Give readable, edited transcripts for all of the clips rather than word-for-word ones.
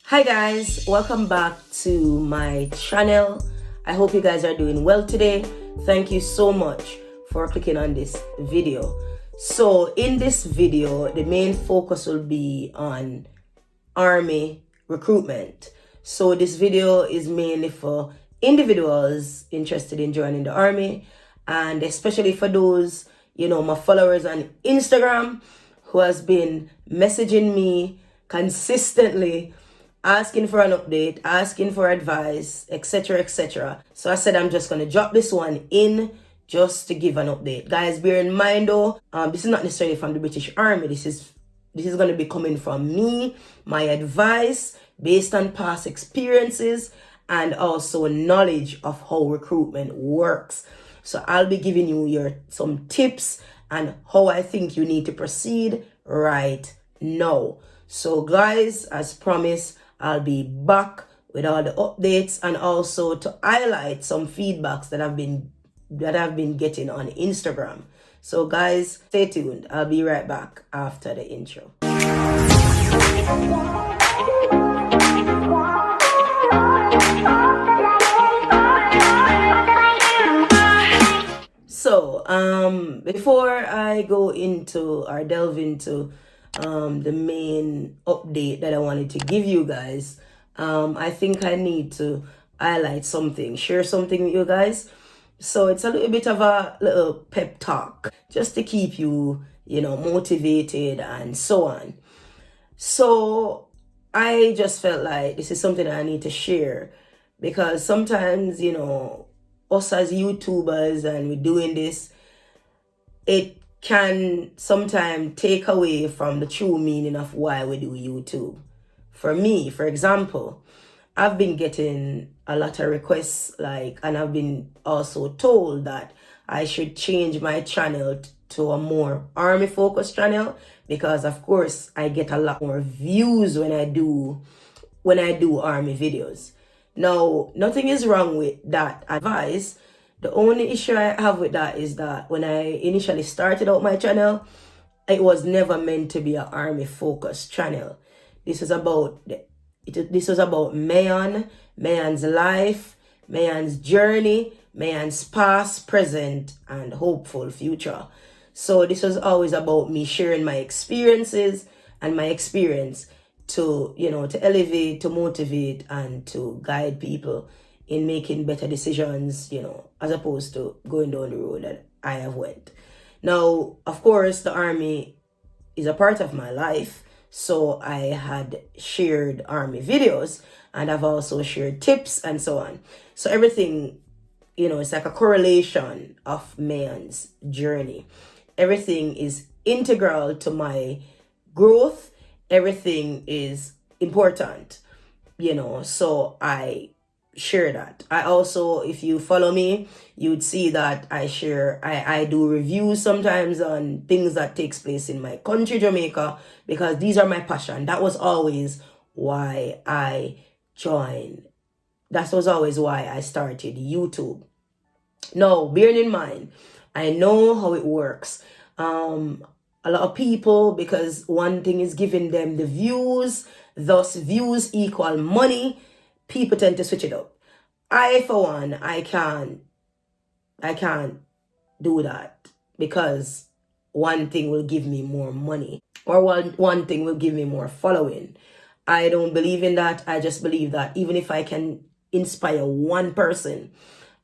Hi guys, welcome back to my channel. I hope you guys are doing well today. Thank you so much for clicking on this video. So in this video, the main focus will be on Army recruitment. So this video is mainly for individuals interested in joining the Army, and especially for those, my followers on Instagram who has been messaging me consistently asking for an update, asking for advice, etc., etc. So I said I'm just going to drop this one in just to give an update. Guys, bear in mind though, this is not necessarily from the British Army. This is going to be coming from me, my advice based on past experiences and also knowledge of how recruitment works. So I'll be giving you some tips and how I think you need to proceed right now. So guys, as promised, I'll be back with all the updates and also to highlight some feedbacks that I've been getting on Instagram. So guys, stay tuned. I'll be right back after the intro. So, before I go into or delve into the main update that I wanted to give you guys, I think I need to highlight something, share something with you guys. So it's a little bit of a little pep talk just to keep you, motivated and so on. So I just felt like this is something I need to share because sometimes, us as YouTubers and we're doing this, it can sometimes take away from the true meaning of why we do YouTube. For me, for example, I've been getting a lot of requests and I've been also told that I should change my channel to a more Army focused channel because of course I get a lot more views when I do Army videos. Now, nothing is wrong with that advice. The only issue I have with that is that when I initially started out my channel, it was never meant to be an Army focused channel. This was about Mayan's life, Mayan's journey, Mayan's past, present, and hopeful future. So this was always about me sharing my experiences and my experience to elevate, to motivate, and to guide people in making better decisions, as opposed to going down the road that I have went. Now, of course, the Army is a part of my life. So I had shared Army videos and I've also shared tips and so on. So everything, it's like a correlation of Mayan's journey. Everything is integral to my growth. Everything is important, so I share that. I also, if you follow me, you'd see that I do reviews sometimes on things that takes place in my country, Jamaica, because these are my passion. That was always why I joined. That was always why I started YouTube. Now, bearing in mind, I know how it works. A lot of people, because one thing is giving them the views, thus views equal money, people tend to switch it up. I, for one, I can't do that because one thing will give me more money or one thing will give me more following. I don't believe in that. I just believe that even if I can inspire one person,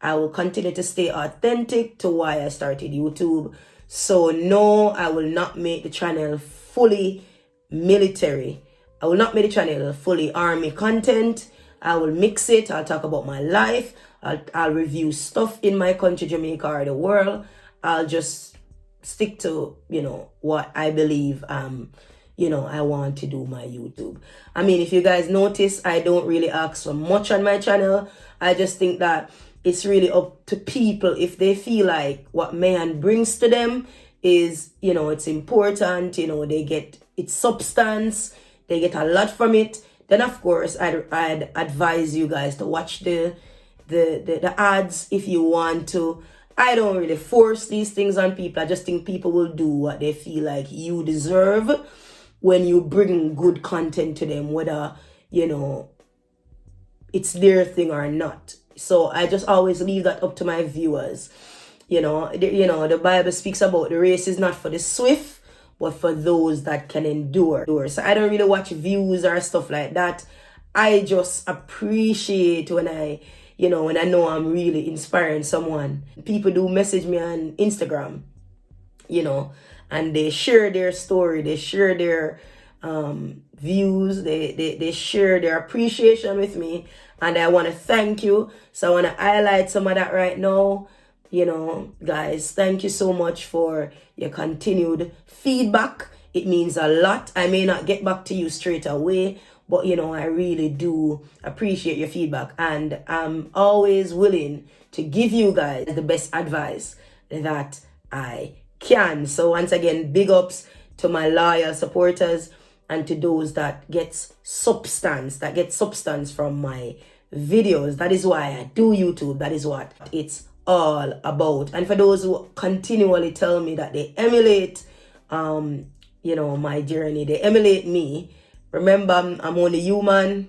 I will continue to stay authentic to why I started YouTube. So no, I will not make the channel fully military. I will not make the channel fully Army content. I will mix it. I'll talk about my life. I'll review stuff in my country, Jamaica, or the world. I'll just stick to, what I believe, I want to do my YouTube. I mean, if you guys notice, I don't really ask for much on my channel. I just think that it's really up to people if they feel like what Mayan brings to them is, it's important, they get its substance, they get a lot from it. Then of course I'd advise you guys to watch the ads if you want to. I don't really force these things on people. I just think people will do what they feel like you deserve when you bring good content to them, whether you know, it's their thing or not. So I just always leave that up to my viewers. The Bible speaks about the race is not for the swift, but for those that can endure. So I don't really watch views or stuff like that. I just appreciate when I know I'm really inspiring someone. People do message me on Instagram, and they share their story, they share their views, they share their appreciation with me, and I want to thank you. So I want to highlight some of that right now. Guys, thank you so much for your continued feedback. It means a lot. I may not get back to you straight away, but I really do appreciate your feedback, and I'm always willing to give you guys the best advice that I can. So once again, big ups to my loyal supporters and to those that get substance from my videos. That is why I do YouTube. That is what it's all about. And for those who continually tell me that they emulate my journey, they emulate me. Remember, I'm only human,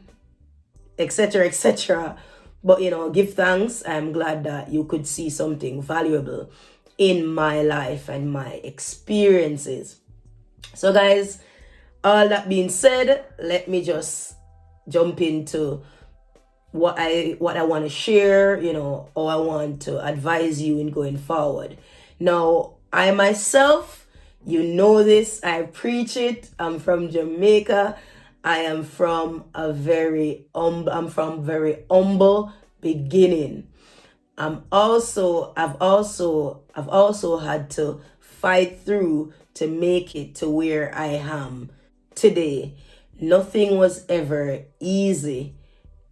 etc., etc. But give thanks. I'm glad that you could see something valuable in my life and my experiences. So guys, all that being said, let me just jump into what I want to share, or I want to advise you in going forward. Now, I myself, this, I preach it. I'm from Jamaica. I am from very humble beginning. I've also had to fight through to make it to where I am today. Nothing was ever easy.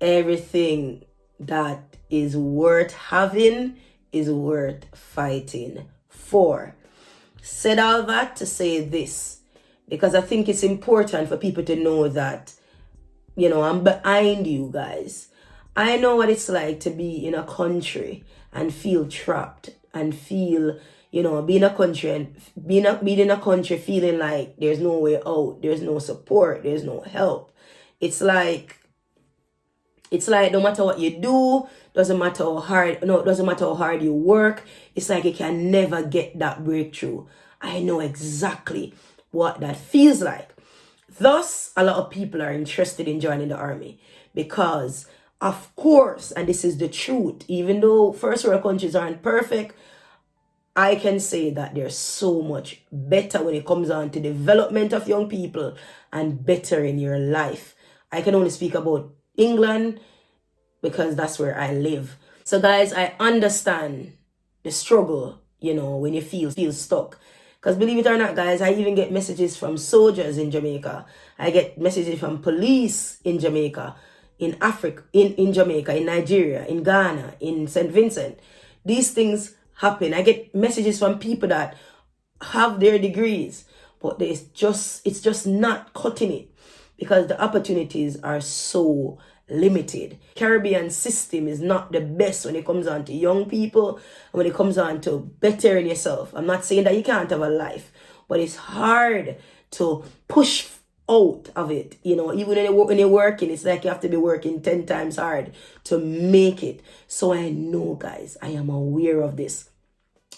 Everything that is worth having is worth fighting for. Said all that to say this, because I think it's important for people to know that, I'm behind you guys. I know what it's like to be in a country and feel trapped and feel, being in a country feeling like there's no way out, there's no support, there's no help. It's like no matter what you do, doesn't matter how hard you work, it's like you can never get that breakthrough. I know exactly what that feels like. Thus, a lot of people are interested in joining the army because, of course, and this is the truth, even though first world countries aren't perfect, I can say that they're so much better when it comes on to development of young people and better in your life. I can only speak about England because that's where I live. So guys, I understand the struggle, when you feel stuck. Because believe it or not, guys, I even get messages from soldiers in Jamaica. I get messages from police in Jamaica, in Africa, in Jamaica, in Nigeria, in Ghana, in St. Vincent. These things happen. I get messages from people that have their degrees, but it's just not cutting it because the opportunities are so limited. Caribbean system is not the best when it comes on to young people and when it comes on to bettering yourself. I'm not saying that you can't have a life, but it's hard to push out of it. Even when you're working, it's like you have to be working 10 times hard to make it. So I know, guys, I am aware of this.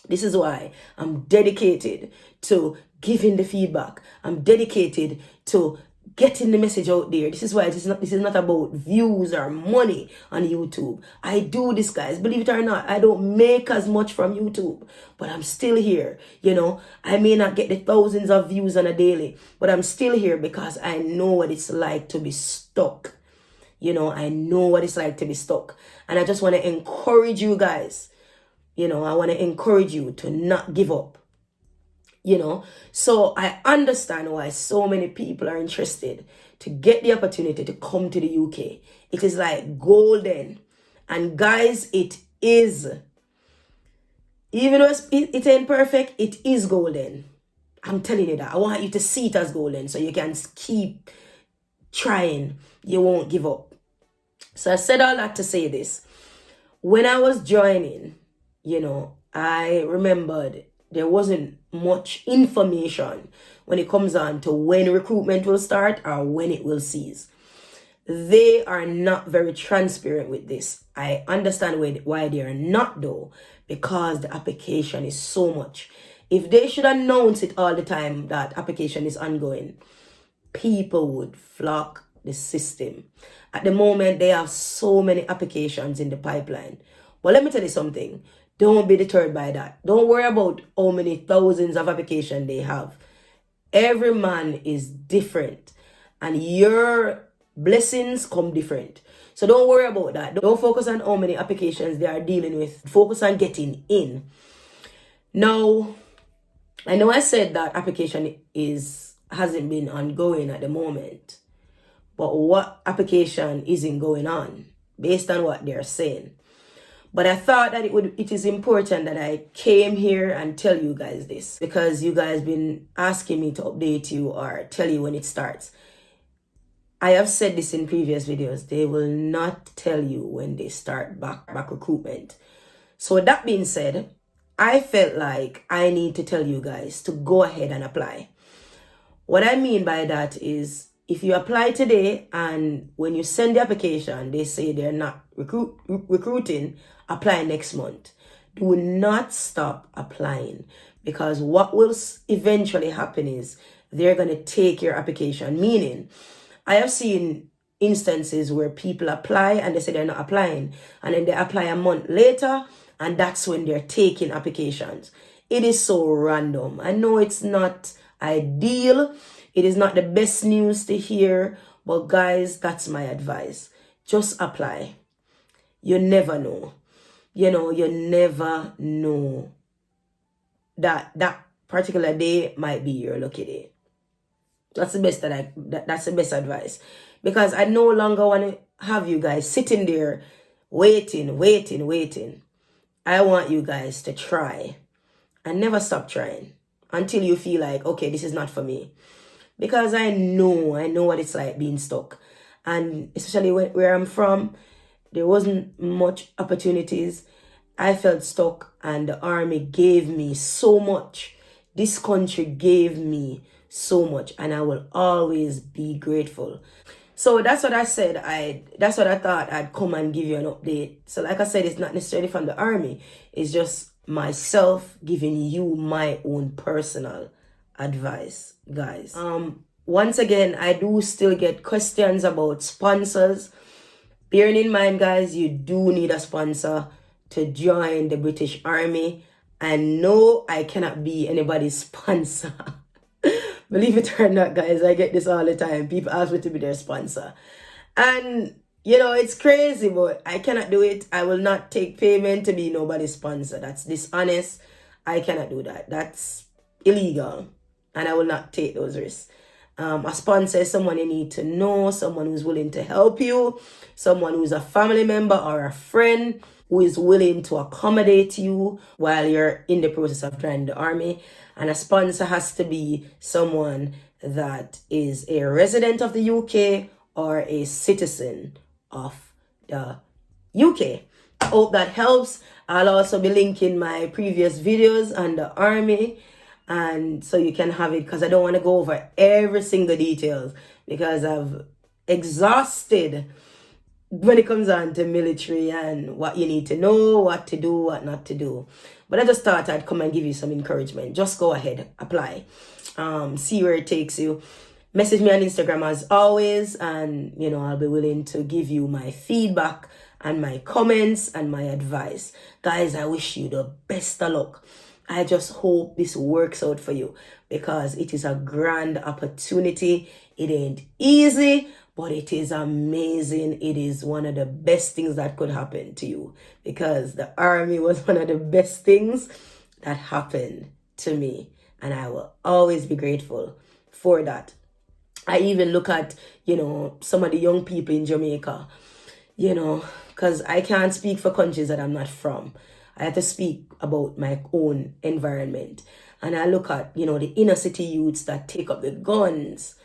This is why I'm dedicated to giving the feedback. I'm dedicated to getting the message out there. This is why this is not about views or money on YouTube. I do this, guys. Believe it or not, I don't make as much from YouTube, but I'm still here. I may not get the thousands of views on a daily, but I'm still here because I know what it's like to be stuck. I know what it's like to be stuck. And I just want to encourage you guys. I want to encourage you to not give up. So I understand why so many people are interested to get the opportunity to come to the UK. It is like golden. And guys, it is. Even though it ain't perfect, it is golden. I'm telling you that. I want you to see it as golden so you can keep trying. You won't give up. So I said all that to say this. When I was joining, I remembered there wasn't much information when it comes on to when recruitment will start or when it will cease. They are not very transparent with this. I understand why they are not though, because the application is so much. If they should announce it all the time that application is ongoing, people would flock the system. At the moment, they have so many applications in the pipeline. But let me tell you something. Don't be deterred by that. Don't worry about how many thousands of applications they have. Every man is different, and your blessings come different. So don't worry about that. Don't focus on how many applications they are dealing with. Focus on getting in. Now, I know I said that application hasn't been ongoing at the moment, but what application isn't going on based on what they're saying? But I thought that it is important that I came here and tell you guys this, because you guys been asking me to update you or tell you when it starts. I have said this in previous videos. They will not tell you when they start back recruitment. So with that being said, I felt like I need to tell you guys to go ahead and apply. What I mean by that is, if you apply today and when you send the application, they say they're not recruiting, apply next month. Do not stop applying, because what will eventually happen is they're going to take your application. Meaning, I have seen instances where people apply and they say they're not applying, and then they apply a month later, and that's when they're taking applications. It is so random. I know it's not ideal. It is not the best news to hear, but guys, that's my advice. Just apply. You never know. You never know that particular day might be your lucky day. That's the best that's the best advice, because I no longer want to have you guys sitting there waiting. I want you guys to try and never stop trying until you feel like, okay, this is not for me. Because I know what it's like being stuck. And especially where I'm from, there wasn't much opportunities. I felt stuck, and the army gave me so much. This country gave me so much, and I will always be grateful. So that's what I said. That's what I thought I'd come and give you an update. So like I said, it's not necessarily from the army. It's just myself giving you my own personal advice, guys. Once again, I do still get questions about sponsors. Bearing in mind, guys, you do need a sponsor to join the British Army. And no, I cannot be anybody's sponsor. Believe it or not, guys, I get this all the time. People ask me to be their sponsor. And, it's crazy, but I cannot do it. I will not take payment to be nobody's sponsor. That's dishonest. I cannot do that. That's illegal. And I will not take those risks. A sponsor is someone you need to know, someone who's willing to help you, someone who's a family member or a friend who is willing to accommodate you while you're in the process of joining the army. And a sponsor has to be someone that is a resident of the UK or a citizen of the UK. I hope that helps. I'll also be linking my previous videos on the army, and so you can have it, because I don't want to go over every single details, because I've exhausted when it comes on to military and what you need to know, what to do, what not to do. But I just thought I'd come and give you some encouragement. Just go ahead, apply, see where it takes you. Message me on Instagram as always, and I'll be willing to give you my feedback and my comments and my advice. Guys, I wish you the best of luck. I just hope this works out for you, because it is a grand opportunity. It ain't easy, but it is amazing. It is one of the best things that could happen to you, because the army was one of the best things that happened to me, and I will always be grateful for that. I even look at, some of the young people in Jamaica, because I can't speak for countries that I'm not from. I have to speak about my own environment. And I look at, the inner city youths that take up the guns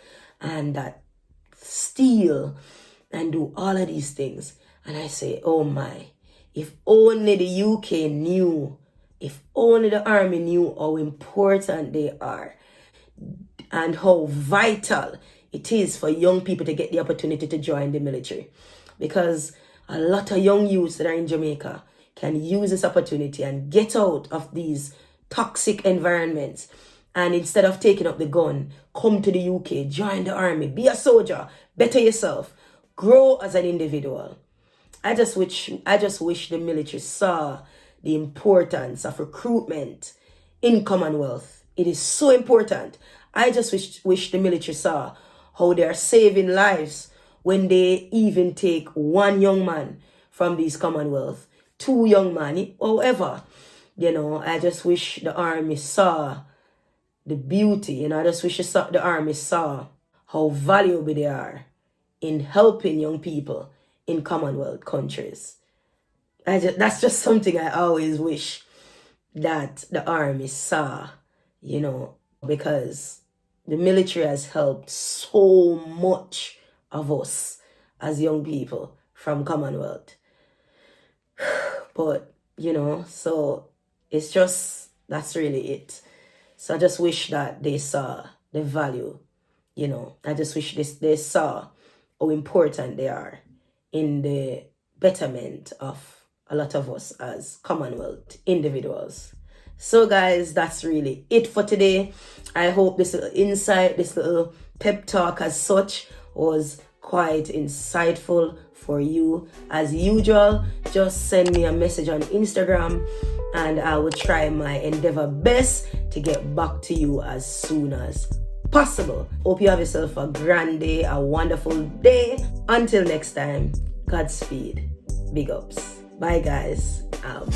and that steal and do all of these things. And I say, oh my, if only the UK knew, if only the army knew how important they are and how vital it is for young people to get the opportunity to join the military. Because a lot of young youths that are in Jamaica can use this opportunity and get out of these toxic environments. And instead of taking up the gun, come to the UK, join the army, be a soldier, better yourself, grow as an individual. I just wish the military saw the importance of recruitment in Commonwealth. It is so important. I just wish the military saw how they are saving lives when they even take one young man from these Commonwealth, two young men, however. I just wish the army saw the beauty, I just wish the army saw how valuable they are in helping young people in Commonwealth countries. That's just something I always wish that the army saw, because the military has helped so much of us as young people from Commonwealth. But, so it's just, that's really it. So I just wish that they saw the value, I just wish they saw how important they are in the betterment of a lot of us as Commonwealth individuals. So guys, that's really it for today. I hope this little insight, this little pep talk as such was quite insightful for you. As usual, just send me a message on Instagram and I will try my endeavor best to get back to you as soon as possible. Hope you have yourself a grand day, a wonderful day. Until next time, Godspeed. Big ups. Bye guys. Out.